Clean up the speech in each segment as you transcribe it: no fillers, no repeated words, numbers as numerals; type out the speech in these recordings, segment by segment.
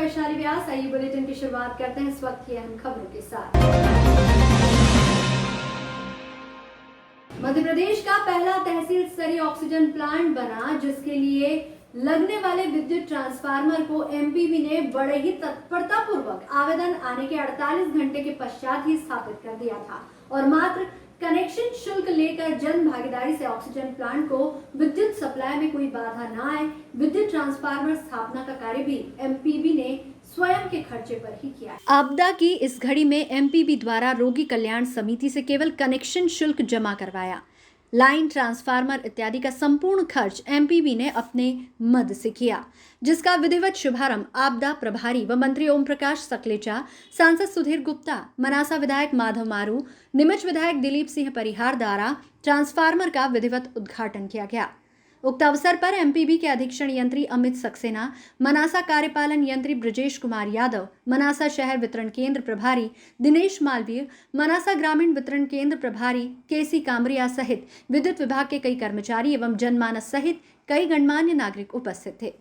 वैशाली व्यास। आइए बुलेटिन की शुरुआत करते हैं इस वक्त की अहम खबरों के साथ। मध्य प्रदेश का पहला तहसील स्तरीय ऑक्सीजन प्लांट बना, जिसके लिए लगने वाले विद्युत ट्रांसफार्मर को एमपीबी ने बड़े ही तत्परता पूर्वक आवेदन आने के 48 घंटे के पश्चात ही स्थापित कर दिया था और मात्र कनेक्शन शुल्क लेकर जन भागीदारी से ऑक्सीजन प्लांट को विद्युत सप्लाई में कोई बाधा न आए, विद्युत ट्रांसफार्मर स्थापना का कार्य भी एमपीबी ने स्वयं के खर्चे पर ही किया। आपदा की इस घड़ी में एमपीबी द्वारा रोगी कल्याण समिति से केवल कनेक्शन शुल्क जमा करवाया। लाइन, ट्रांसफार्मर इत्यादि का संपूर्ण खर्च एमपीबी ने अपने मद से किया, जिसका विधिवत शुभारंभ आपदा प्रभारी व मंत्री ओम प्रकाश सकलेचा, सांसद सुधीर गुप्ता, मनासा विधायक माधव मारू, नीमच विधायक दिलीप सिंह परिहार द्वारा ट्रांसफार्मर का विधिवत उद्घाटन किया गया। उक्त अवसर पर एमपीबी के अधीक्षण यंत्री अमित सक्सेना, मनासा कार्यपालन यंत्री ब्रजेश कुमार यादव, मनासा शहर वितरण केंद्र प्रभारी दिनेश मालवीय, मनासा ग्रामीण वितरण केंद्र प्रभारी केसी कामरिया सहित विद्युत विभाग के कई कर्मचारी एवं जनमानस सहित कई गणमान्य नागरिक उपस्थित थे।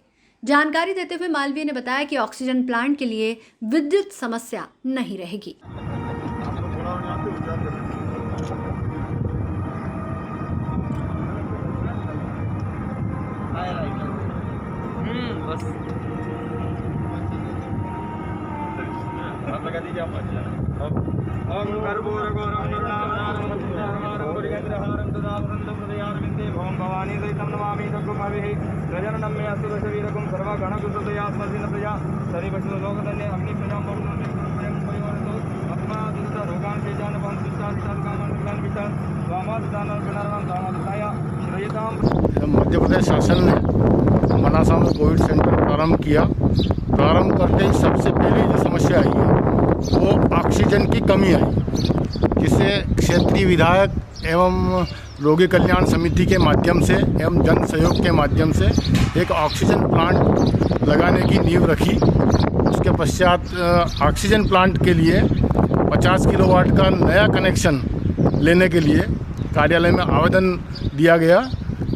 जानकारी देते हुए मालवीय ने बताया कि ऑक्सीजन प्लांट के लिए विद्युत समस्या नहीं रहेगी। बस लगा दीजिए आप। ओम कर्पूर गौरम करुणावतारम सत्यावतारम पुरीन्द्रहारं तदावरन्दं हृदयारविन्दे भवं भवानी सहितं नमामि सद्गुणमभिः गजाननं मे अस्तु दशवीरकं सर्वगणकुसुतयास्मदिनप्रजा सरिवशलोकधन्ये अग्निप्रजां बहुनोऽन्यं परिवर्तो आत्मादिता रोगान् तेजानपं शिष्टादिताकामान् विचार वामादितानां प्रणरणां दानादिताय श्रयतां। मध्य प्रदेश शासन ने मनासा में कोविड सेंटर प्रारंभ करते ही सबसे पहली जो समस्या आई है वो ऑक्सीजन की कमी आई, जिससे क्षेत्रीय विधायक एवं रोगी कल्याण समिति के माध्यम से एवं जन सहयोग के माध्यम से एक ऑक्सीजन प्लांट लगाने की नींव रखी। उसके पश्चात ऑक्सीजन प्लांट के लिए 50 किलोवाट का नया कनेक्शन लेने के लिए कार्यालय में आवेदन दिया गया,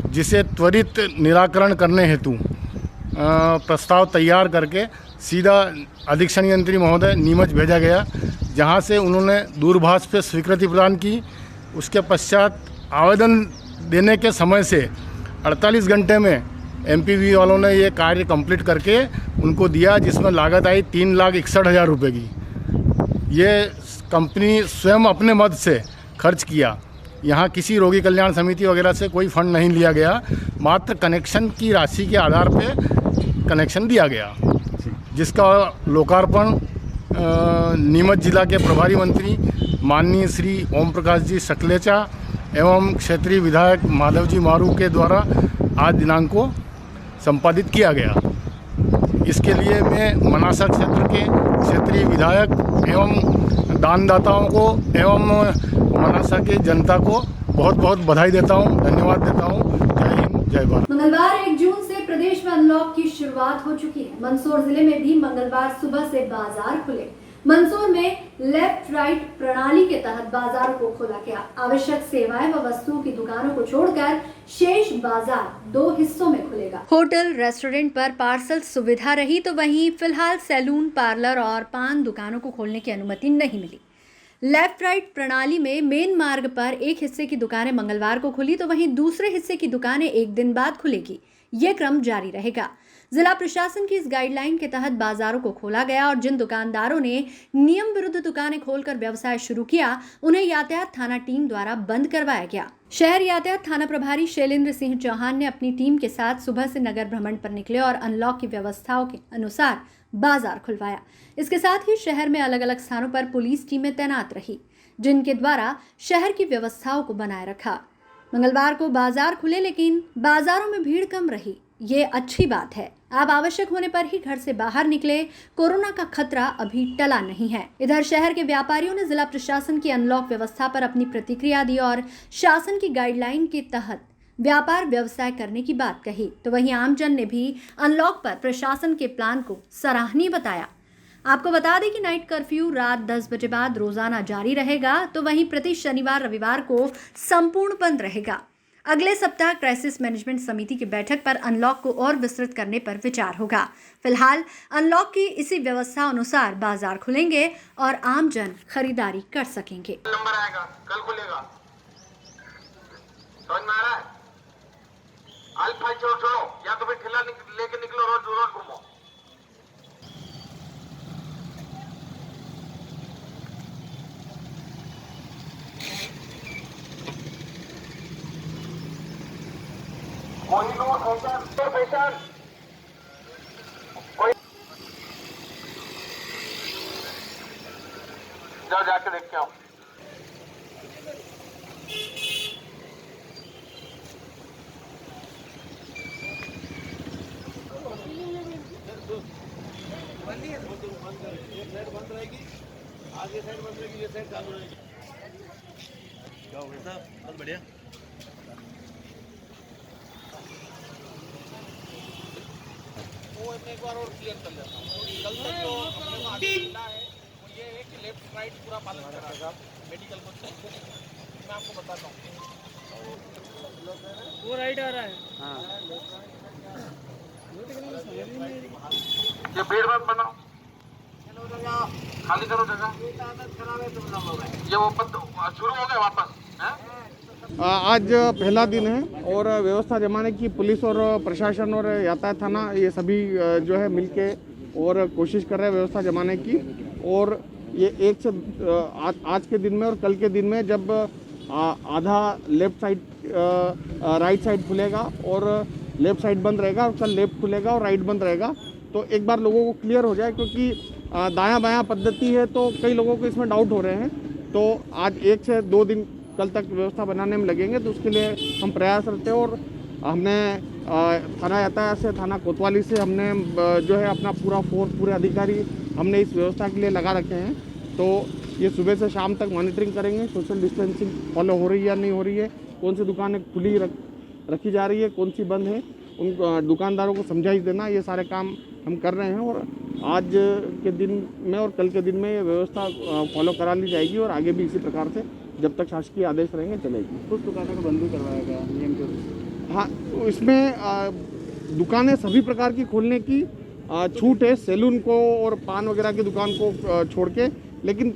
जिसे त्वरित निराकरण करने हेतु प्रस्ताव तैयार करके सीधा अधीक्षण यंत्री महोदय नीमच भेजा गया, जहां से उन्होंने दूरभाष पे स्वीकृति प्रदान की। उसके पश्चात आवेदन देने के समय से 48 घंटे में एमपीबी वालों ने ये कार्य कंप्लीट करके उनको दिया, जिसमें लागत आई 3,61,000 रुपये की। ये कंपनी स्वयं अपने मद से खर्च किया। यहाँ किसी रोगी कल्याण समिति वगैरह से कोई फंड नहीं लिया गया, मात्र कनेक्शन की राशि के आधार पे कनेक्शन दिया गया, जिसका लोकार्पण नीमच जिला के प्रभारी मंत्री माननीय श्री ओम प्रकाश जी सकलेचा एवं क्षेत्रीय विधायक माधव जी मारू के द्वारा आज दिनांक को संपादित किया गया। इसके लिए मैं मनासा क्षेत्र के क्षेत्रीय विधायक एवं दानदाताओं को एवं मनासा की जनता को बहुत बहुत बधाई देता हूं, धन्यवाद देता हूं। जय हिंद, जय भारत। मंगलवार 1 जून से प्रदेश में अनलॉक की शुरुआत हो चुकी है। मंदसौर जिले में भी मंगलवार सुबह से बाजार खुले। मंदसौर में लेफ्ट राइट प्रणाली के तहत बाजार को खोला गया। आवश्यक सेवाएं व वस्तुओं की दुकानों को छोड़कर शेष बाजार 2 हिस्सों में खुलेगा। होटल, रेस्टोरेंट पर पार्सल सुविधा रही, तो वहीं फिलहाल सैलून, पार्लर और पान दुकानों को खोलने की अनुमति नहीं मिली। लेफ्ट राइट प्रणाली में मेन मार्ग पर एक हिस्से की दुकानें मंगलवार को खुली, तो वहीं दूसरे हिस्से की दुकानें एक दिन बाद खुलेगी। ये क्रम जारी रहेगा। जिला प्रशासन की इस गाइडलाइन के तहत बाजारों को खोला गया और जिन दुकानदारों ने नियम विरुद्ध दुकानें खोलकर व्यवसाय शुरू किया, उन्हें यातायात थाना टीम द्वारा बंद करवाया गया। शहर यातायात थाना प्रभारी शैलेंद्र सिंह चौहान ने अपनी टीम के साथ सुबह से नगर भ्रमण पर निकले और अनलॉक की व्यवस्थाओं के अनुसार बाजार खुलवाया। इसके साथ ही शहर में अलग अलग स्थानों पर पुलिस टीमें तैनात रही, जिनके द्वारा शहर की व्यवस्थाओं को बनाए रखा। मंगलवार को बाजार खुले, लेकिन बाजारों में भीड़ कम रही। ये अच्छी बात है। आप आवश्यक होने पर ही घर से बाहर निकले। कोरोना का खतरा अभी टला नहीं है। इधर शहर के व्यापारियों ने जिला प्रशासन की अनलॉक व्यवस्था पर अपनी प्रतिक्रिया दी और शासन की गाइडलाइन के तहत व्यापार व्यवसाय करने की बात कही। तो वहीं आमजन ने भी अनलॉक पर प्रशासन के प्लान को सराहनीय बताया। आपको बता दें कि नाइट कर्फ्यू रात 10 बजे बाद रोजाना जारी रहेगा, तो वहीं प्रति शनिवार रविवार को संपूर्ण बंद रहेगा। अगले सप्ताह क्राइसिस मैनेजमेंट समिति की बैठक पर अनलॉक को और विस्तृत करने पर विचार होगा। फिलहाल अनलॉक की इसी व्यवस्था अनुसार बाजार खुलेंगे और आम जन खरीदारी कर सकेंगे। नंबर आएगा, कल खुलेगा, समझ में आ रहा है? अल्फा छोड़ो या तो फिर ठेला लेके निकलो, रोज रोज घूमो। फैशन कोई जाओ जाके देख के आओ। बंद रहेगी, आगे साइड बंद रहेगी, ये साइड चालू रहेगी। क्या हो गया साहब? बहुत बढ़िया। वो एक बार और क्लियर कर लेता हूँ। कल तक जो अपने को आगे मिला है वो ये है कि लेफ्ट राइट पूरा पालन करा मेडिकल को। मैं आपको बताता हूँ, वो राइट आ रहा है। हाँ। ये भीड़ मत बनाओ, खाली करो जगह। ये वो शुरू हो गए वापस है? आज पहला दिन है और व्यवस्था जमाने की पुलिस और प्रशासन और यातायात थाना ये सभी जो है मिलके और कोशिश कर रहे हैं व्यवस्था जमाने की। और ये एक से आज के दिन में और कल के दिन में जब आधा लेफ्ट साइड राइट साइड खुलेगा और लेफ्ट साइड बंद रहेगा और कल लेफ्ट खुलेगा और राइट बंद रहेगा, तो एक बार लोगों को क्लियर हो जाए, क्योंकि दायां बायां पद्धति है तो कई लोगों को इसमें डाउट हो रहे हैं। तो आज 1 से 2 दिन कल तक व्यवस्था बनाने में लगेंगे, तो उसके लिए हम प्रयास करते हैं। और हमने थाना यातायात से, थाना कोतवाली से हमने जो है अपना पूरा फोर्स, पूरे अधिकारी हमने इस व्यवस्था के लिए लगा रखे हैं। तो ये सुबह से शाम तक मॉनिटरिंग करेंगे, सोशल डिस्टेंसिंग फॉलो हो रही है या नहीं हो रही है, कौन सी दुकानें खुली रखी जा रही है, कौन सी बंद है, उन दुकानदारों को समझाइश देना, ये सारे काम हम कर रहे हैं। और आज के दिन में और कल के दिन में ये व्यवस्था फॉलो करा ली जाएगी और आगे भी इसी प्रकार से जब तक शासकीय आदेश रहेंगे चलेगी। कुछ दुकानों को बंद भी करवाया गया नियम के अनुसार। हाँ, तो इसमें दुकानें सभी प्रकार की खोलने की छूट है, सैलून को और पान वगैरह की दुकान को छोड़ के। लेकिन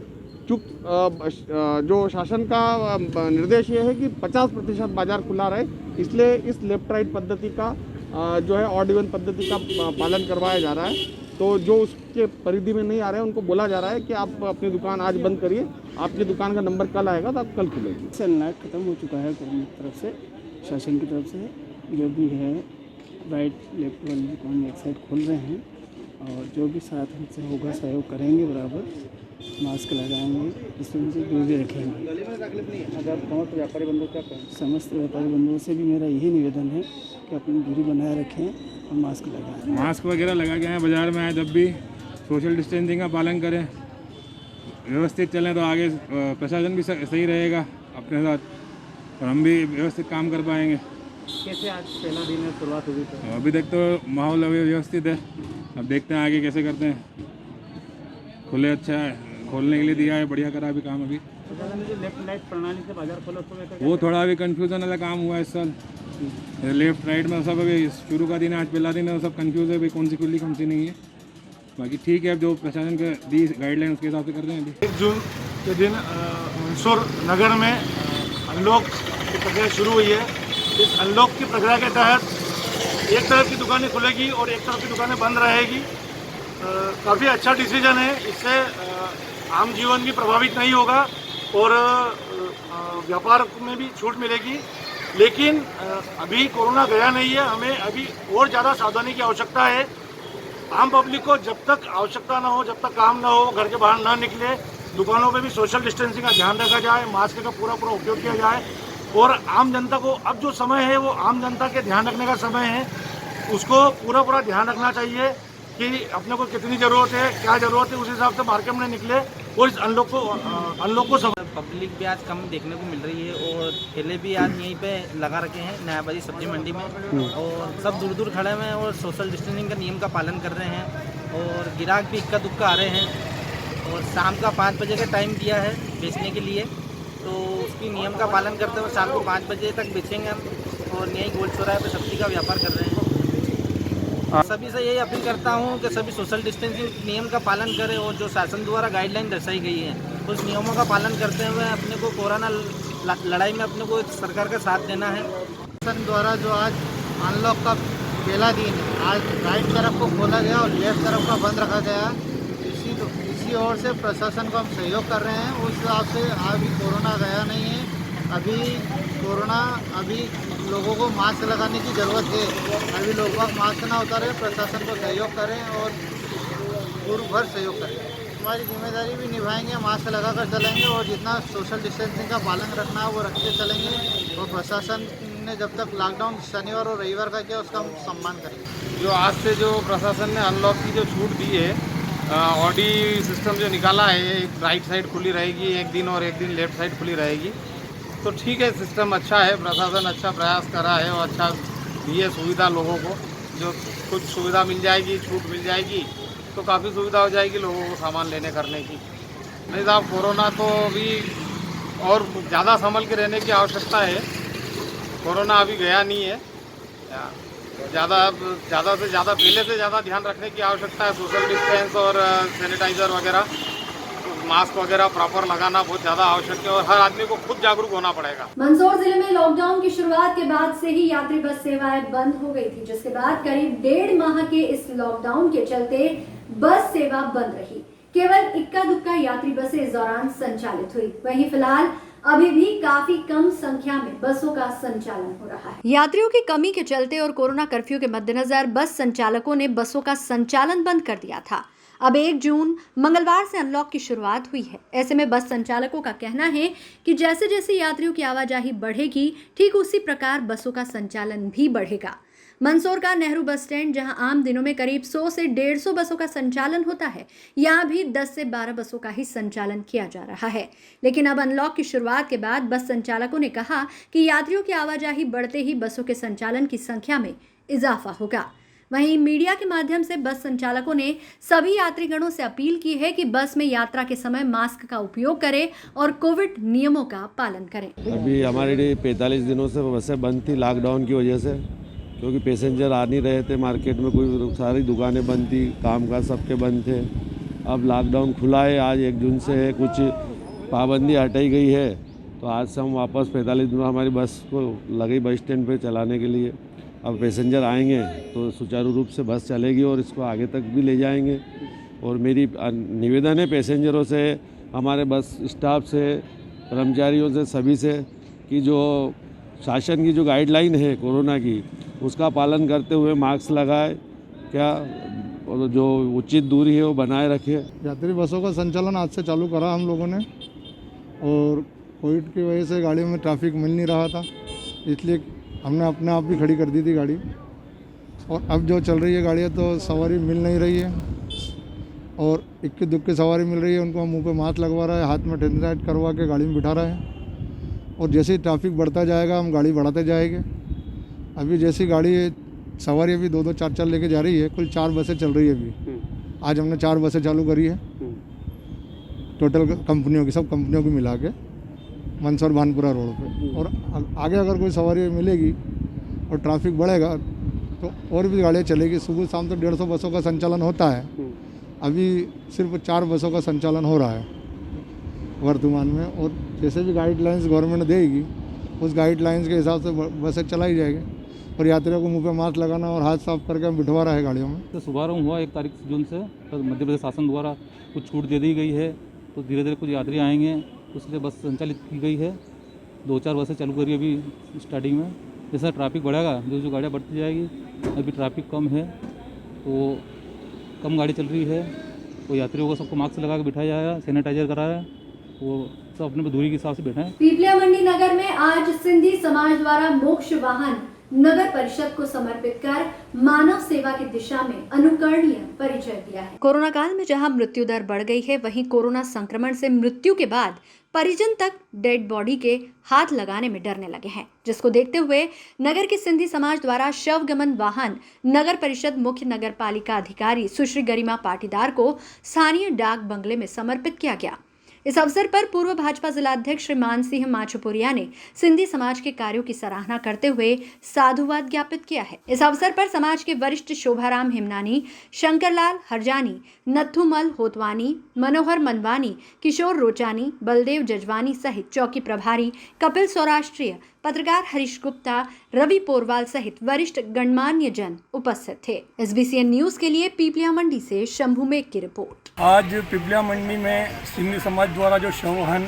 जो शासन का निर्देश ये है कि 50% बाजार खुला रहे, इसलिए इस लेफ्ट राइट पद्धति का जो है ऑड इवन पद्धति का पालन करवाया जा रहा है। तो जो उसके परिधि में नहीं आ रहे हैं उनको बोला जा रहा है कि आप अपनी दुकान आज बंद करिए, आपकी दुकान का नंबर कल आएगा तो आप कल खुलेगी। सनलाइट खत्म हो चुका है गवर्नमेंट की तरफ से, शासन की तरफ से। जो भी है राइट लेफ्ट वाली दुकान एक साइड खोल रहे हैं और जो भी साथ हमसे होगा सहयोग करेंगे, बराबर मास्क लगाएंगे, डिस्टेंस से दूरी रखेंगे। अगर समस्त व्यापारी बंधु क्या कहें? समस्त व्यापारी बंधुओं से भी मेरा यही निवेदन है कि अपनी दूरी बनाए रखें और मास्क लगाएं। मास्क वगैरह लगा के आए, बाजार में आए जब भी सोशल डिस्टेंसिंग का पालन करें, व्यवस्थित चलें तो आगे प्रशासन भी सही रहेगा अपने साथ और हम भी व्यवस्थित काम कर पाएंगे। कैसे आज पहला दिन है, शुरुआत हुई तो अभी तक तो माहौल अभी व्यवस्थित है, अब देखते हैं आगे कैसे करते हैं। खुले अच्छा है, खोलने के लिए दिया है, बढ़िया करा अभी काम। अभी जो लेफ्ट राइट प्रणाली से बाजार खोला तो वो थोड़ा अभी कन्फ्यूजन वाला काम हुआ है इस साल। लेफ्ट राइट में सब अभी शुरू का दिन है, आज पहला दिन है, सब कंफ्यूज है भाई कौन सी खुली कौन सी नहीं है। बाकी ठीक है, अब जो प्रशासन का दी गाइडलाइन उसके हिसाब से कर रहे हैं। अभी 1 जून के दिन मंदसौर नगर में अनलॉक की प्रक्रिया शुरू हुई है। इस अनलॉक की प्रक्रिया के तहत एक तरफ की दुकानें खुलेगी और एक तरफ की दुकानें बंद रहेगी। काफ़ी अच्छा डिसीजन है, इससे आम जीवन भी प्रभावित नहीं होगा और व्यापार में भी छूट मिलेगी। लेकिन अभी कोरोना गया नहीं है, हमें अभी और ज़्यादा सावधानी की आवश्यकता है। आम पब्लिक को जब तक आवश्यकता ना हो, जब तक काम ना हो, घर के बाहर ना निकले। दुकानों पे भी सोशल डिस्टेंसिंग का ध्यान रखा जाए, मास्क का पूरा उपयोग किया जाए। और आम जनता को अब जो समय है वो आम जनता के ध्यान रखने का समय है, उसको पूरा ध्यान रखना चाहिए कि अपने को कितनी ज़रूरत है, क्या ज़रूरत है, उस हिसाब से मार्केट में निकले और इस अनलॉक को पब्लिक भी आज कम देखने को मिल रही है और ठेले भी आज यहीं पे लगा रखे हैं नयाबाजी सब्जी मंडी में और सब दूर दूर खड़े हुए हैं और सोशल डिस्टेंसिंग का नियम का पालन कर रहे हैं और ग्राहक भी इक्का दुक्का आ रहे हैं और शाम का 5 बजे का टाइम दिया है बेचने के लिए तो उसकी नियम का पालन करते हुए शाम को 5 बजे तक बेचेंगे हम और यहीं गोल चौराहे पे सब्जी का व्यापार कर रहे हैं। सभी से यही अपील करता हूँ कि सभी सोशल डिस्टेंसिंग नियम का पालन करें और जो शासन द्वारा गाइडलाइन दर्शाई गई है उस नियमों का पालन करते हुए अपने को कोरोना लड़ाई में अपने को सरकार का साथ देना है। शासन द्वारा जो आज अनलॉक का पहला दिन है, आज राइट तरफ को खोला गया और लेफ्ट तरफ का बंद रखा गया। इसी ओर से प्रशासन को हम सहयोग कर रहे हैं। उस हिसाब से अभी कोरोना गया नहीं है। अभी लोगों को मास्क लगाने की ज़रूरत है। अभी लोग मास्क ना उतारें, प्रशासन को सहयोग करें और पूर्ण भर सहयोग करें। हमारी जिम्मेदारी भी निभाएंगे, मास्क लगाकर चलेंगे और जितना सोशल डिस्टेंसिंग का पालन रखना है वो रखते चलेंगे। और प्रशासन ने जब तक लॉकडाउन शनिवार और रविवार का किया उसका हम सम्मान करेंगे। जो आज से जो प्रशासन ने अनलॉक की जो छूट दी है, ऑडी सिस्टम जो निकाला है, एक राइट साइड खुली रहेगी एक दिन और एक दिन लेफ्ट साइड खुली रहेगी, तो ठीक है, सिस्टम अच्छा है, प्रशासन अच्छा प्रयास कर रहा है और अच्छा दिए सुविधा लोगों को। जो कुछ सुविधा मिल जाएगी, छूट मिल जाएगी तो काफ़ी सुविधा हो जाएगी लोगों को सामान लेने करने की। नहीं साहब, कोरोना तो अभी और ज़्यादा संभल के रहने की आवश्यकता है। कोरोना अभी गया नहीं है, ज़्यादा से ज़्यादा पहले से ज़्यादा ध्यान रखने की आवश्यकता है। सोशल डिस्टेंस और सैनिटाइज़र वगैरह, मास्क वगैरह प्रॉपर लगाना बहुत ज़्यादा आवश्यक है और हर आदमी को खुद जागरूक होना पड़ेगा। मंदसौर जिले में लॉकडाउन की शुरुआत के बाद से ही यात्री बस सेवाएं बंद हो गई थी, जिसके बाद करीब 1.5 माह के इस लॉकडाउन के चलते बस सेवा बंद रही। केवल इक्का दुक्का यात्री बसें इस दौरान संचालित हुई। वहीं फिलहाल अभी भी काफी कम संख्या में बसों का संचालन हो रहा है। यात्रियों की कमी के चलते और कोरोना कर्फ्यू के मद्देनजर बस संचालकों ने बसों का संचालन बंद कर दिया था। अब 1 जून मंगलवार से अनलॉक की शुरुआत हुई है। ऐसे में बस संचालकों का कहना है कि जैसे जैसे यात्रियों की आवाजाही बढ़ेगी, ठीक उसी प्रकार बसों का संचालन भी बढ़ेगा। मंदसौर का नेहरू बस स्टैंड, जहां आम दिनों में करीब 100 से 150 बसों का संचालन होता है, यहाँ भी 10 से 12 बसों का ही संचालन किया जा रहा है। लेकिन अब अनलॉक की शुरुआत के बाद बस संचालकों ने कहा कि यात्रियों की आवाजाही बढ़ते ही बसों के संचालन की संख्या में इजाफा होगा। वहीं मीडिया के माध्यम से बस संचालकों ने सभी यात्रीगणों से अपील की है कि बस में यात्रा के समय मास्क का उपयोग करें और कोविड नियमों का पालन करें। अभी हमारे लिए 45 दिनों से बसें बंद थी लॉकडाउन की वजह से, क्योंकि पैसेंजर आ नहीं रहे थे। मार्केट में कोई सारी दुकानें बंद थी, कामकाज सबके बंद थे। अब लॉकडाउन खुला है, आज 1 जून से है, कुछ पाबंदी हटाई गई है, तो आज से हम वापस 45 दिन हमारी बस को लगी बस स्टैंड पे चलाने के लिए। अब पैसेंजर आएंगे तो सुचारू रूप से बस चलेगी और इसको आगे तक भी ले जाएंगे। और मेरी निवेदन है पैसेंजरों से, हमारे बस स्टाफ से, कर्मचारियों से, सभी से कि जो शासन की जो गाइडलाइन है कोरोना की, उसका पालन करते हुए मास्क लगाए क्या और जो उचित दूरी है वो बनाए रखे। यात्री बसों का संचालन आज से चालू करा हम लोगों ने, और कोविड की वजह से गाड़ियों में ट्रैफिक मिल नहीं रहा था, इसलिए हमने अपने आप ही खड़ी कर दी थी गाड़ी। और अब जो चल रही है गाड़ियाँ तो सवारी मिल नहीं रही है और इक्की दुक्की सवारी मिल रही है, उनको हम मुँह पे मास्क लगवा रहा है, हाथ में सैनिटाइज करवा के गाड़ी में बिठा रहे हैं। और जैसे ही ट्रैफिक बढ़ता जाएगा हम गाड़ी बढ़ाते जाएंगे। अभी जैसी गाड़ी सवारी अभी 2-2, 4-4 लेके जा रही है, कुल 4 बसें चल रही है अभी। आज हमने 4 बसें चालू करी है टोटल कंपनियों की, सब कंपनियों की मिला के मंदसौर भानपुरा रोड पे। और आगे अगर कोई सवारी मिलेगी और ट्रैफिक बढ़ेगा तो और भी गाड़ियाँ चलेगी। सुबह शाम तो 150 बसों का संचालन होता है, अभी सिर्फ 4 बसों का संचालन हो रहा है वर्तमान में। और जैसे भी गाइडलाइंस गवर्नमेंट देगी उस गाइडलाइंस के हिसाब से बसें चलाई जाएगी और यात्रियों को मुंह पे मास्क लगाना और हाथ साफ करके हम बिठवा रहे हैं गाड़ियों में। तो शुभारंभ हुआ 1 तारीख जून से, तो मध्य प्रदेश शासन द्वारा कुछ छूट दे दी गई है, तो धीरे धीरे कुछ यात्री आएंगे, उसलिए बस संचालित की गई है। 2-4 बसें चालू करी अभी स्टार्टिंग में। जैसा ट्रैफिक बढ़ेगा, जो गाड़ियाँ बढ़ती जाएगी, अभी ट्रैफिक कम है तो कम गाड़ी चल रही है, तो यात्रियों को सबको मास्क लगा के बिठाया जाएगा, सैनिटाइजर करा है, वो सब अपने दूरी के हिसाब से बैठे हैं। पीपलिया मंडी नगर में आज सिंधी समाज द्वारा मोक्ष वाहन नगर परिषद को समर्पित कर मानव सेवा की दिशा में अनुकरणीय परिचय दिया है। कोरोना काल में जहां मृत्यु दर बढ़ गई है, वहीं कोरोना संक्रमण से मृत्यु के बाद परिजन तक डेड बॉडी के हाथ लगाने में डरने लगे हैं, जिसको देखते हुए नगर के सिंधी समाज द्वारा शवगमन वाहन नगर परिषद मुख्य नगर पालिका अधिकारी सुश्री गरिमा पाटीदार को स्थानीय डाक बंगले में समर्पित किया गया। इस अवसर पर पूर्व भाजपा जिलाध्यक्ष श्री मान सिंह माछुपुरिया ने सिंधी समाज के कार्यों की सराहना करते हुए साधुवाद ज्ञापित किया है। इस अवसर पर समाज के वरिष्ठ शोभाराम हिमनानी, शंकरलाल हरजानी, नथुमल होतवानी, मनोहर मनवानी, किशोर रोचानी, बलदेव जजवानी सहित चौकी प्रभारी कपिल सौराष्ट्रीय, पत्रकार हरीश गुप्ता, रवि पोरवाल सहित वरिष्ठ गणमान्य जन उपस्थित थे। SBCN न्यूज के लिए पीपलिया मंडी से शंभू मेघ की रिपोर्ट। आज पिपलिया मंडी में सिंधी समाज द्वारा जो शव वाहन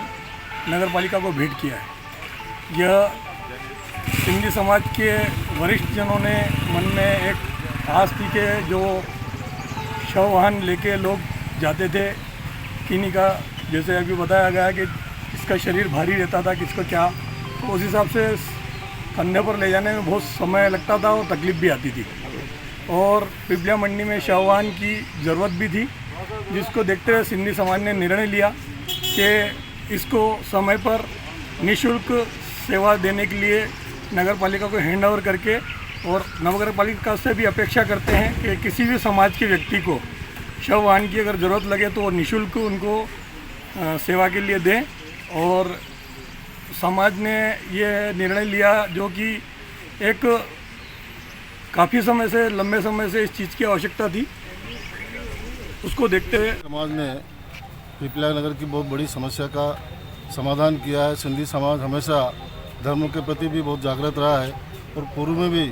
नगर पालिका को भेंट किया है, यह सिंधी समाज के वरिष्ठ जनों ने मन में एक आस थी कि जो शव वाहन लेके लोग जाते थे, किन्हीं का जैसे अभी बताया गया कि किसका शरीर भारी रहता था, किसको क्या, तो उस हिसाब से कंधे पर ले जाने में बहुत समय लगता था और तकलीफ भी आती थी। और पिपलिया मंडी में शव वाहन की ज़रूरत भी थी, जिसको देखते हुए सिंधी समाज ने निर्णय लिया कि इसको समय पर निःशुल्क सेवा देने के लिए नगर पालिका को हैंड ओवर करके, और नगर पालिका से भी अपेक्षा करते हैं कि किसी भी समाज के व्यक्ति को शव वाहन की अगर ज़रूरत लगे तो निःशुल्क उनको सेवा के लिए दें। और समाज ने ये निर्णय लिया जो कि एक काफ़ी समय से, लंबे समय से इस चीज़ की आवश्यकता थी, उसको देखते हुए समाज ने पिपलिया नगर की बहुत बड़ी समस्या का समाधान किया है। सिंधी समाज हमेशा धर्म के प्रति भी बहुत जागृत रहा है और पूर्व में भी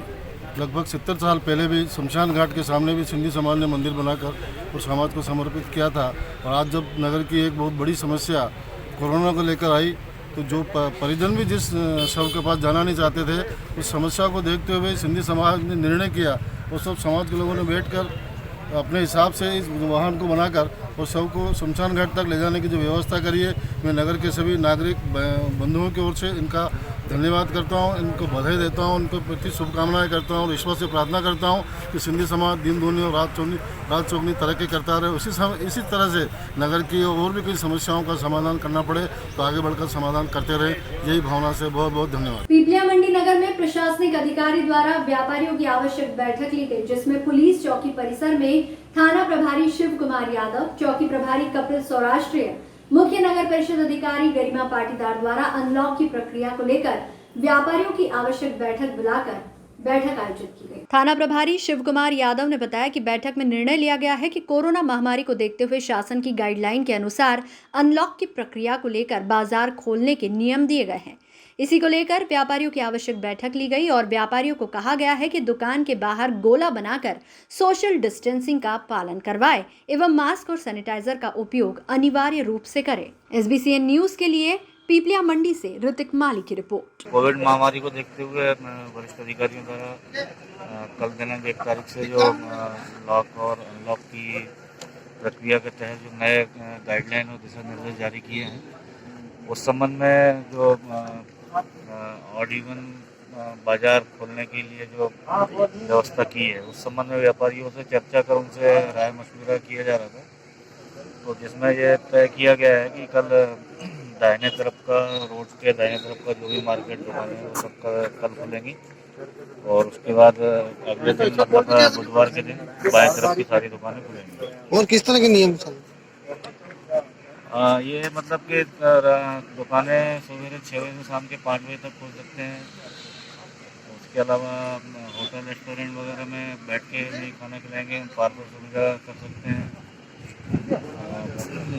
लगभग 70 साल पहले भी शमशान घाट के सामने भी सिंधी समाज ने मंदिर बनाकर और समाज को समर्पित किया था। और आज जब नगर की एक बहुत बड़ी समस्या कोरोना को लेकर आई, तो जो परिजन भी जिस शव के पास जाना नहीं चाहते थे, उस समस्या को देखते हुए सिंधी समाज ने निर्णय किया और सब समाज के लोगों ने बैठकर अपने हिसाब से इस वाहन को बनाकर और शव को शमशान घाट तक ले जाने की जो व्यवस्था करी है, मैं नगर के सभी नागरिक बंधुओं की ओर से इनका धन्यवाद करता हूं, इनको बधाई देता हूं, उनको प्रति शुभकामनाएं करता हूं और ईश्वर से प्रार्थना करता हूं कि सिंधी समाज दिन दूनी और रात चौगनी तरक्की करता रहे। इसी तरह से नगर की और भी कोई समस्याओं का समाधान करना पड़े तो आगे बढ़कर समाधान करते रहे, यही भावना से बहुत बहुत धन्यवाद। पीपलिया मंडी नगर में प्रशासनिक अधिकारी द्वारा व्यापारियों की आवश्यक बैठक ली गई, जिसमें पुलिस चौकी परिसर में थाना प्रभारी शिव कुमार यादव, चौकी प्रभारी कपिल सौराष्ट्रीय, मुख्य नगर परिषद अधिकारी गरिमा पाटीदार द्वारा अनलॉक की प्रक्रिया को लेकर व्यापारियों की आवश्यक बैठक बुलाकर बैठक आयोजित की गई। थाना प्रभारी शिव कुमार यादव ने बताया कि बैठक में निर्णय लिया गया है कि कोरोना महामारी को देखते हुए शासन की गाइडलाइन के अनुसार अनलॉक की प्रक्रिया को लेकर बाजार खोलने के नियम दिए गए हैं। इसी को लेकर व्यापारियों की आवश्यक बैठक ली गई और व्यापारियों को कहा गया है कि दुकान के बाहर गोला बनाकर सोशल डिस्टेंसिंग का पालन करवाए एवं मास्क और सैनिटाइजर का उपयोग अनिवार्य रूप से करें। SBCN न्यूज के लिए पीपलिया मंडी से ऋतिक माली की रिपोर्ट। कोविड महामारी को देखते हुए वरिष्ठ अधिकारियों द्वारा कल दिनांक 1 तारीख से जो लॉक और अनलॉक की प्रक्रिया के तहत जो नए गाइडलाइन और दिशा निर्देश जारी किए हैं, उस संबंध में जो ऑड इवन बाजार खोलने के लिए जो व्यवस्था की है, उस संबंध में व्यापारियों से चर्चा कर उनसे राय मशविरा किया जा रहा था। तो जिसमें यह तय किया गया है कि कल दाहिने तरफ का, रोड के दाहिने तरफ का जो भी मार्केट दुकान है वो सब कल खुलेंगी और उसके बाद अगले दिन मतलब बुधवार के दिन बाएं तरफ की सारी दुकानें खुलेंगी। और किस तरह के नियम? ये मतलब कि दुकानें सवेरे 6 बजे से शाम के 5 बजे तक खोल सकते हैं। उसके अलावा होटल रेस्टोरेंट वगैरह में बैठ के नहीं खाना खिलाएंगे, पार्सल सुविधा कर सकते हैं।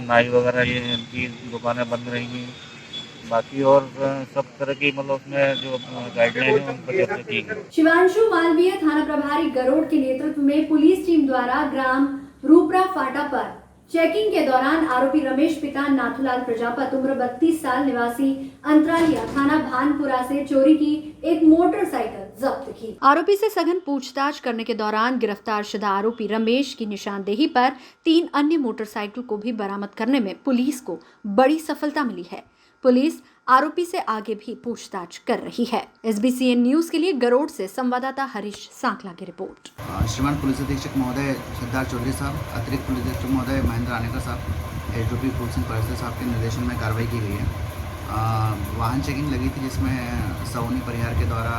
नाई वगैरह ये इनकी दुकानें बंद रहेंगी। बाकी और सब तरह की मतलब उसमें जो गाइडलाइन है उन पर चर्चा की गई। शिवांशु मालवीय थाना प्रभारी गरोड़ के नेतृत्व में पुलिस टीम द्वारा ग्राम रूपरा फाटा पर चेकिंग के दौरान आरोपी रमेश पिता नाथुलाल प्रजापत उम्र 32 साल निवासी अंतरालिया थाना भानपुरा से चोरी की एक मोटरसाइकिल जब्त की। आरोपी से सघन पूछताछ करने के दौरान गिरफ्तार शुदा आरोपी रमेश की निशानदेही पर 3 अन्य मोटरसाइकिल को भी बरामद करने में पुलिस को बड़ी सफलता मिली है। पुलिस आरोपी से आगे भी पूछताछ कर रही है। SBCN न्यूज के लिए गरोड़ से संवाददाता हरीश सांकला की रिपोर्ट। श्रीमान पुलिस अधीक्षक महोदय सिद्धार्थ चौधरी साहब, अतिरिक्त पुलिस अधीक्षक महोदय महेंद्र आनेकर साहब, SDP फूल सिंह परिसर साहब के निर्देशन में कार्रवाई की गई है। वाहन चेकिंग लगी थी जिसमें सवनी परिहार के द्वारा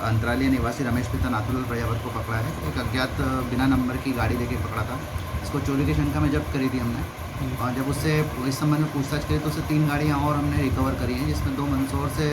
अंतरालिया निवासी रमेश पिता नाथुलाल प्रजापत को पकड़ा है। एक अज्ञात बिना नंबर की गाड़ी लेके पकड़ा था। इसको चोरी की शंका में जब्त करी थी हमने और जब उससे इस संबंध में पूछताछ करी तो उससे 3 गाड़ियाँ और हमने रिकवर करी हैं, जिसमें 2 मंदसौर से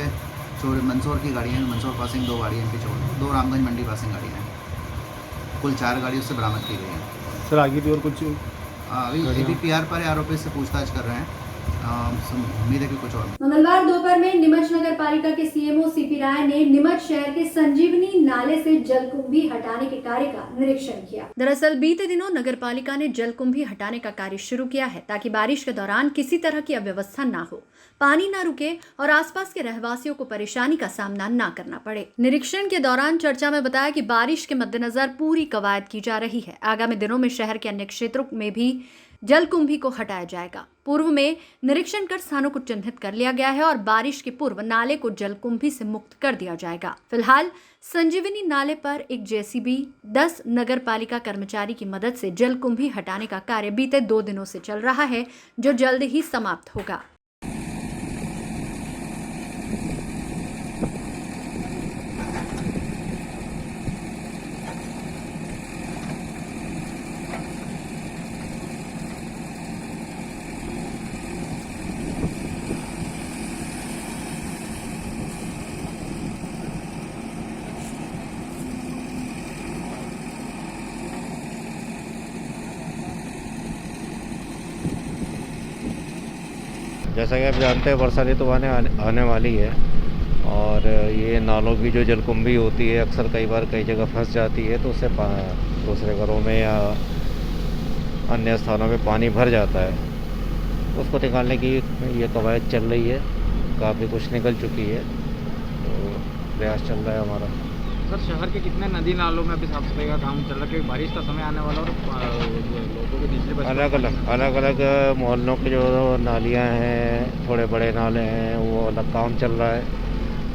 मंदसौर की गाड़ियाँ हैं, मंदसौर पासिंग 2 गाड़ियाँ एमपी चौड़, 2 रामगंज मंडी पासिंग गाड़ियाँ हैं। कुल 4 गाड़ी उससे बरामद की गई हैं। सर आगे भी और कुछ अभी ADPR पर आरोपी से पूछताछ कर रहे हैं, उम्मीद है कि कुछ और। मंगलवार दोपहर में नीमच नगर पालिका के CMO CP राय ने नीमच शहर के संजीवनी नाले से जलकुंभी हटाने के कार्य का निरीक्षण किया। दरअसल बीते दिनों नगर पालिका ने जलकुंभी हटाने का कार्य शुरू किया है ताकि बारिश के दौरान किसी तरह की अव्यवस्था ना हो, पानी ना रुके और आसपास के रहवासियों को परेशानी का सामना ना करना पड़े। निरीक्षण के दौरान चर्चा में बताया कि बारिश के मद्देनजर पूरी कवायद की जा रही है। आगामी दिनों में शहर के अन्य क्षेत्रों में भी जलकुंभी को हटाया जाएगा। पूर्व में निरीक्षण कर स्थानों को चिन्हित कर लिया गया है और बारिश के पूर्व नाले को जलकुंभी से मुक्त कर दिया जाएगा। फिलहाल संजीवनी नाले पर एक JCB 10 नगर पालिका कर्मचारी की मदद से जलकुंभी हटाने का कार्य बीते 2 दिनों से चल रहा है, जो जल्द ही समाप्त होगा। जैसा कि आप जानते हैं वर्षा ऋतु आने वाली है और ये नालों की जो जलकुंभी होती है अक्सर कई बार कई जगह फंस जाती है, तो उससे दूसरे घरों में या अन्य स्थानों में पानी भर जाता है। उसको निकालने की ये कवायद चल रही है, काफ़ी कुछ निकल चुकी है, तो प्रयास चल रहा है हमारा। सर शहर के कितने नदी नालों में अभी साफ सफाई का काम चल रहा है, क्योंकि बारिश का समय आने वाला और लोगों के बिजली अलग अलग मोहल्लों के जो नालियाँ हैं, थोड़े बड़े नाले हैं, वो अलग काम चल रहा है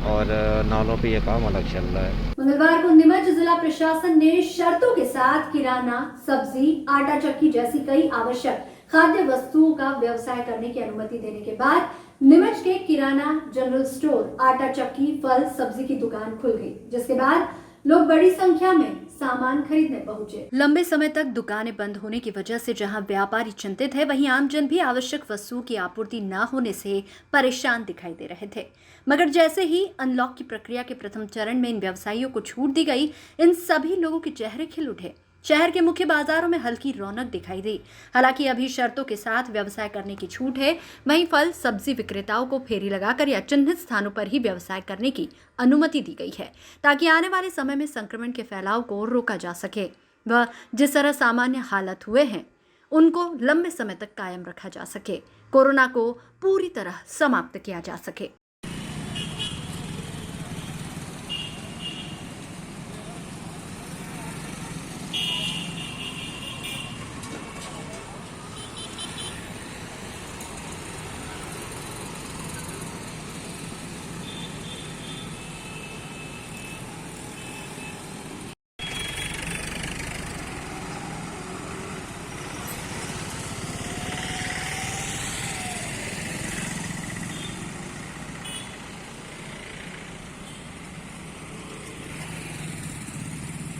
और नालों पे ये काम अलग चल रहा है। मंगलवार को नीमच जिला प्रशासन ने शर्तों के साथ किराना, सब्जी, आटा चक्की जैसी कई आवश्यक खाद्य वस्तुओं का व्यवसाय करने की अनुमति देने के बाद नीमच के किराना, जनरल स्टोर, आटा चक्की, फल सब्जी की दुकान खुल गई, जिसके बाद लोग बड़ी संख्या में सामान खरीदने पहुंचे। लंबे समय तक दुकानें बंद होने की वजह से जहां व्यापारी चिंतित है, वहीं आमजन भी आवश्यक वस्तुओं की आपूर्ति न होने से परेशान दिखाई दे रहे थे। मगर जैसे ही अनलॉक की प्रक्रिया के प्रथम चरण में इन व्यवसायियों को छूट दी गई, इन सभी लोगों के चेहरे खिल उठे। शहर के मुख्य बाजारों में हल्की रौनक दिखाई दी। हालांकि अभी शर्तों के साथ व्यवसाय करने की छूट है, वहीं फल सब्जी विक्रेताओं को फेरी लगाकर या चिन्हित स्थानों पर ही व्यवसाय करने की अनुमति दी गई है, ताकि आने वाले समय में संक्रमण के फैलाव को रोका जा सके व जिस तरह सामान्य हालत हुए हैं उनको लंबे समय तक कायम रखा जा सके, कोरोना को पूरी तरह समाप्त किया जा सके।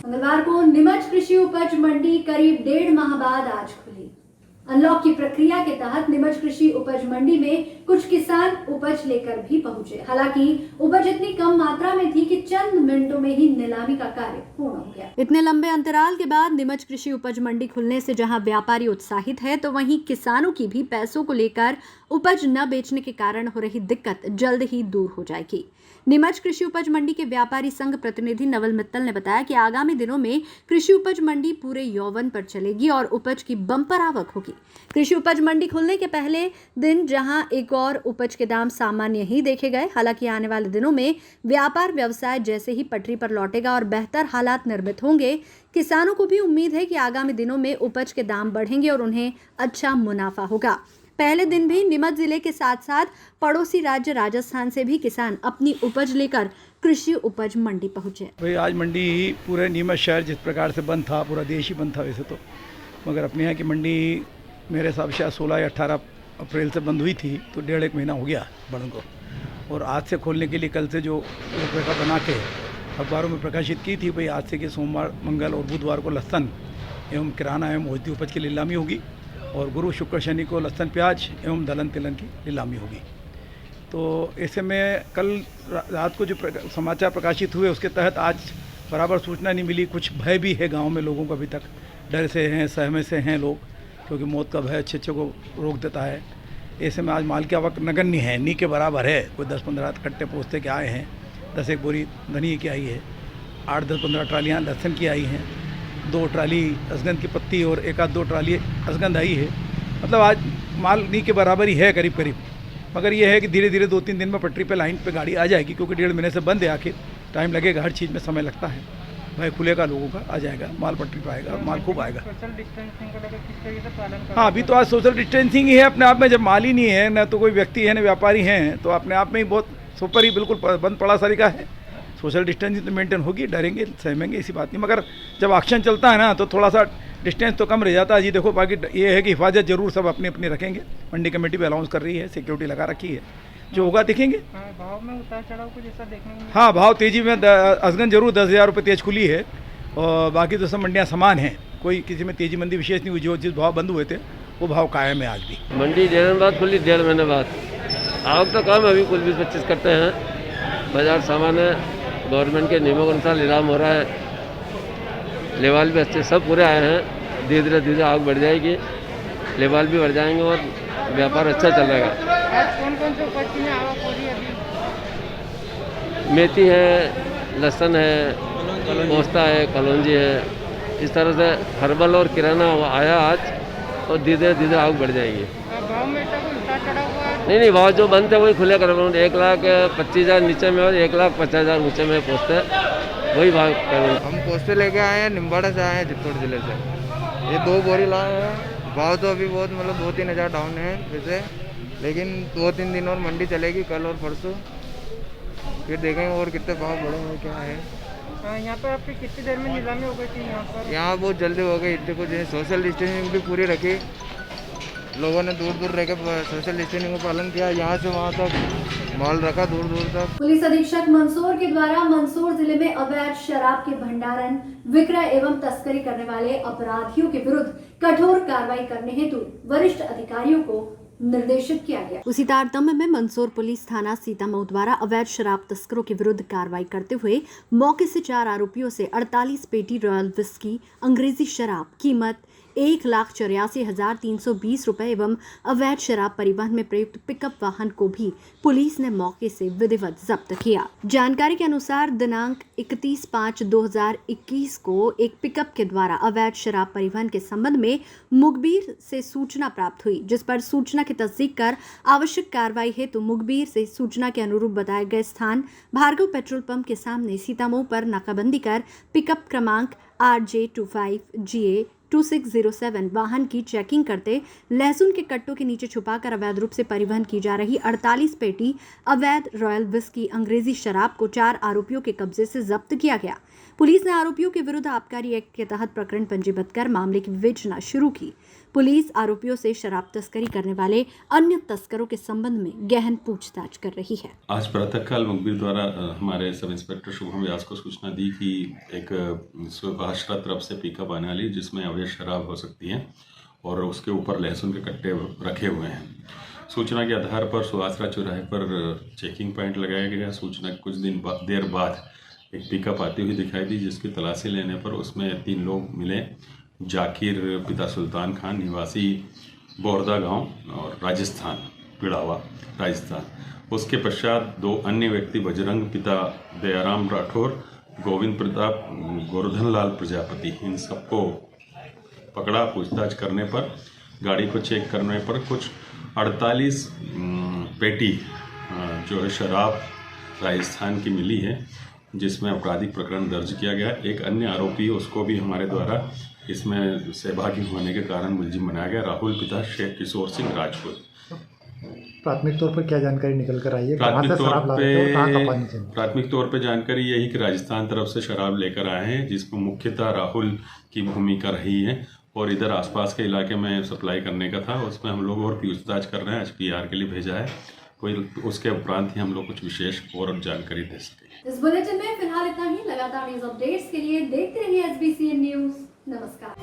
मंगलवार को नीमच कृषि उपज मंडी करीब 1.5 माह बाद आज खुली। अनलॉक की प्रक्रिया के तहत नीमच कृषि उपज मंडी में कुछ किसान उपज लेकर भी पहुंचे। हालांकि उपज इतनी कम मात्रा में थी कि चंद मिनटों में ही नीलामी का कार्य पूर्ण हो गया। इतने लंबे अंतराल के बाद नीमच कृषि उपज मंडी खुलने से जहां व्यापारी उत्साहित है, तो वहीं किसानों की भी पैसों को लेकर उपज न बेचने के कारण हो रही दिक्कत जल्द ही दूर हो जाएगी। नीमच कृषि उपज मंडी के व्यापारी संघ प्रतिनिधि नवल मित्तल ने बताया कि आगामी दिनों में कृषि उपज मंडी पूरे यौवन पर चलेगी और उपज की बम्पर आवक होगी। कृषि उपज मंडी खुलने के पहले दिन जहां एक और उपज के दाम सामान्य ही देखे गए, हालांकि आने वाले दिनों में व्यापार व्यवसाय जैसे ही पटरी पर लौटेगा और बेहतर हालात निर्मित होंगे, किसानों को भी उम्मीद है कि आगामी दिनों में उपज के दाम बढ़ेंगे और उन्हें अच्छा मुनाफा होगा। पहले दिन भी नीमच जिले के साथ साथ पड़ोसी राज्य राजस्थान से भी किसान अपनी उपज लेकर कृषि उपज मंडी पहुंचे। भाई आज मंडी पूरे नीमच शहर जिस प्रकार से बंद था, पूरा देश ही बंद था वैसे तो, मगर अपने यहाँ की मंडी मेरे हिसाब से 16 या 18 अप्रैल से बंद हुई थी, तो 1.5 महीना हो गया बंद को। और आज से खोलने के लिए कल से जो रूपरेखा बना के अखबारों में प्रकाशित की थी, भाई आज से कि सोमवार, मंगल और बुधवार को लहसुन एवं किराना एवं औषधि उपज की नीलामी होगी और गुरु शुक्र शनि को लहसुन प्याज एवं दलहन तिलहन की नीलामी होगी। तो ऐसे में कल रात को जो समाचार प्रकाशित हुए उसके तहत आज बराबर सूचना नहीं मिली। कुछ भय भी है गांव में लोगों को, अभी तक डर से हैं, सहमे से हैं लोग, क्योंकि मौत का भय अच्छे को रोक देता है। ऐसे में आज माल की आवक नगण्य है, नी के बराबर है। कोई 10-15 कट्टे पोस्ते के आए हैं, 10 एक बोरी धनिया की आई है, 8-10-15 ट्रालियाँ लहसुन की आई हैं, 2 ट्राली असगंध की पत्ती और 1-2 ट्राली असगंध आई है। मतलब आज माल नी के बराबर ही है करीब करीब। मगर ये है कि धीरे धीरे 2-3 दिन में पटरी पे लाइन पे गाड़ी आ जाएगी, क्योंकि 1.5 महीने से बंद है। आखिर टाइम लगेगा, हर चीज़ में समय लगता है। भाई खुलेगा, लोगों का आ जाएगा, माल पटरी पे आएगा, माल खूब आएगा। हाँ, अभी तो आज सोशल डिस्टेंसिंग ही है अपने आप में। जब माल ही नहीं है, ना तो कोई व्यक्ति है, ना व्यापारी हैं, तो अपने आप में ही बहुत सुपर ही बिल्कुल बंद पड़ा तरीका है। सोशल डिस्टेंसिंग तो मेंटेन होगी, डरेंगे सहमेंगे, ऐसी बात नहीं। मगर जब एक्शन चलता है ना, तो थोड़ा सा डिस्टेंस तो कम रह जाता है जी। देखो, बाकी ये है कि हिफाजत जरूर सब अपनी अपनी रखेंगे। मंडी कमेटी भी अलाउंस कर रही है, सिक्योरिटी लगा रखी है, जो होगा देखेंगे। भाव में उतार चढ़ाव कुछ ऐसा देखने में? हाँ, भाव तेजी में असगंज जरूर 10,000 रुपये तेज खुली है, और बाकी तो सब मंडियाँ समान हैं। कोई किसी में तेजी मंदी विशेष नहीं हुई। जो जिस भाव बंद हुए थे वो भाव कायम है आज भी। मंडी 1.5 महीने बाद खुली, 1.5 महीने बाद आवक तो कम, अभी कुछ 20-25 करते हैं। बाजार सामान्य गवर्नमेंट के नियमों के अनुसार नीलाम हो रहा है। लेवाल भी अच्छे सब पूरे आए हैं। धीरे धीरे आवक बढ़ जाएगी, लेवाल भी बढ़ जाएंगे और व्यापार अच्छा चलेगा। कौन कौन से उपज की आवक हो रही है अभी? मेथी है, लहसुन है, पोस्ता है, कलौंजी है। इस तरह से हर्बल और किराना आया आज, और धीरे धीरे आवक बढ़ जाएगी। भाव में ऐसा कोई उतार चढ़ाव हुआ है? नहीं, भाव जो बनते हैं वही खुले कर रहा हूँ। 1,25,000 नीचे में और 1,50,000 ऊँचे में पोस्ते, वही भाव कर। हम पोस्ते लेके आए हैं, निम्बाड़ा से आए हैं, चित्तौड़ जिले से। ये 2 बोरी लाए हैं। भाव तो अभी बहुत मतलब 2-3 हज़ार डाउन है वैसे, लेकिन 2-3 दिन और मंडी चलेगी, कल और परसों, फिर देखेंगे और कितने भाव बढ़े हैं, क्या है। यहाँ पर आपकी कितनी देर में नीलामी हो गई थी? यहाँ बहुत जल्दी हो गई। इतने कुछ सोशल डिस्टेंसिंग भी पूरी रखी, लोगों ने दूर दूर रह के सोशल डिस्टेंसिंग का पालन किया। यहाँ से वहाँ तक माल रखा, दूर दूर तक। पुलिस अधीक्षक मंदसौर के द्वारा मंदसौर जिले में अवैध शराब के भंडारण, विक्रय एवं तस्करी करने वाले अपराधियों के विरुद्ध कठोर कार्रवाई करने हेतु वरिष्ठ अधिकारियों को निर्देशित किया गया। उसी तारतम्य में मंदसौर पुलिस थाना सीतामऊ द्वारा अवैध शराब तस्करों के विरुद्ध कार्रवाई करते हुए मौके से 4 आरोपियों से 48 पेटी रॉयल विस्की अंग्रेजी शराब कीमत 1,84,320 रुपए एवं अवैध शराब परिवहन में प्रयुक्त पिकअप वाहन को भी पुलिस ने मौके से विधिवत जब्त किया। जानकारी के अनुसार दिनांक 31/5/2021 को एक पिकअप के द्वारा अवैध शराब परिवहन के संबंध में मुखबिर से सूचना प्राप्त हुई, जिस पर सूचना की तस्दीक कर आवश्यक कार्रवाई हेतु मुखबिर से सूचना के अनुरूप बताए गए स्थान भार्गव पेट्रोल पंप के सामने सीतामऊ पर नाकाबंदी कर पिकअप क्रमांक RJ25GA 2607 वाहन की चेकिंग करते लहसुन के कट्टों के नीचे छुपाकर अवैध रूप से परिवहन की जा रही 48 पेटी अवैध रॉयल विस्की अंग्रेजी शराब को 4 आरोपियों के कब्जे से जब्त किया गया। पुलिस ने आरोपियों के विरुद्ध आबकारी एक्ट के तहत प्रकरण पंजीबद्ध कर मामले की विवेचना शुरू की। पुलिस आरोपियों से शराब तस्करी करने वाले अन्य तस्करों के संबंध में गहन पूछताछ कर रही है। आज प्रातःकाल मुखबिर द्वारा हमारे सब इंस्पेक्टर शुभम व्यास को सूचना दी कि एक सुभाषरा तरफ से पिकअप आने वाली, जिसमें अवैध शराब हो सकती है और उसके ऊपर लहसुन के कट्टे रखे हुए हैं। सूचना के आधार पर सुभाषरा चौराहे पर चेकिंग पॉइंट लगाया गया। सूचना के कुछ देर बाद एक पिकअप आती हुई दिखाई दी, जिसकी तलाशी लेने पर उसमें 3 लोग मिले। जाकिर पिता सुल्तान खान, निवासी बोरदा गांव और राजस्थान, पिड़ावा राजस्थान। उसके पश्चात 2 अन्य व्यक्ति बजरंग पिता दयाराम राठौर, गोविंद प्रताप, गोवर्धन लाल प्रजापति, इन सबको पकड़ा। पूछताछ करने पर, गाड़ी को चेक करने पर कुछ 48 पेटी जो है शराब राजस्थान की मिली है, जिसमें आपराधिक प्रकरण दर्ज किया गया। एक अन्य आरोपी, उसको भी हमारे द्वारा इसमें सहभागी होने के कारण मुलजिम बनाया गया, राहुल पिता शेख किशोर सिंह राजपूत। प्राथमिक तौर पर क्या जानकारी निकल कर आई है? प्राथमिक तौर पे जानकारी यही कि राजस्थान तरफ से शराब लेकर आए हैं, जिसमें मुख्यतः राहुल की भूमिका रही है और इधर आसपास के इलाके में सप्लाई करने का था। उसमें हम लोग और पूछताछ कर रहे हैं, HPR के लिए भेजा है। कोई उसके उपरांत ही हम लोग कुछ विशेष और जानकारी दे सकें। इस बुलेटिन में फिलहाल इतना ही। लगातार न्यूज अपडेट्स के लिए देखते रहिए SBCN न्यूज। नमस्कार।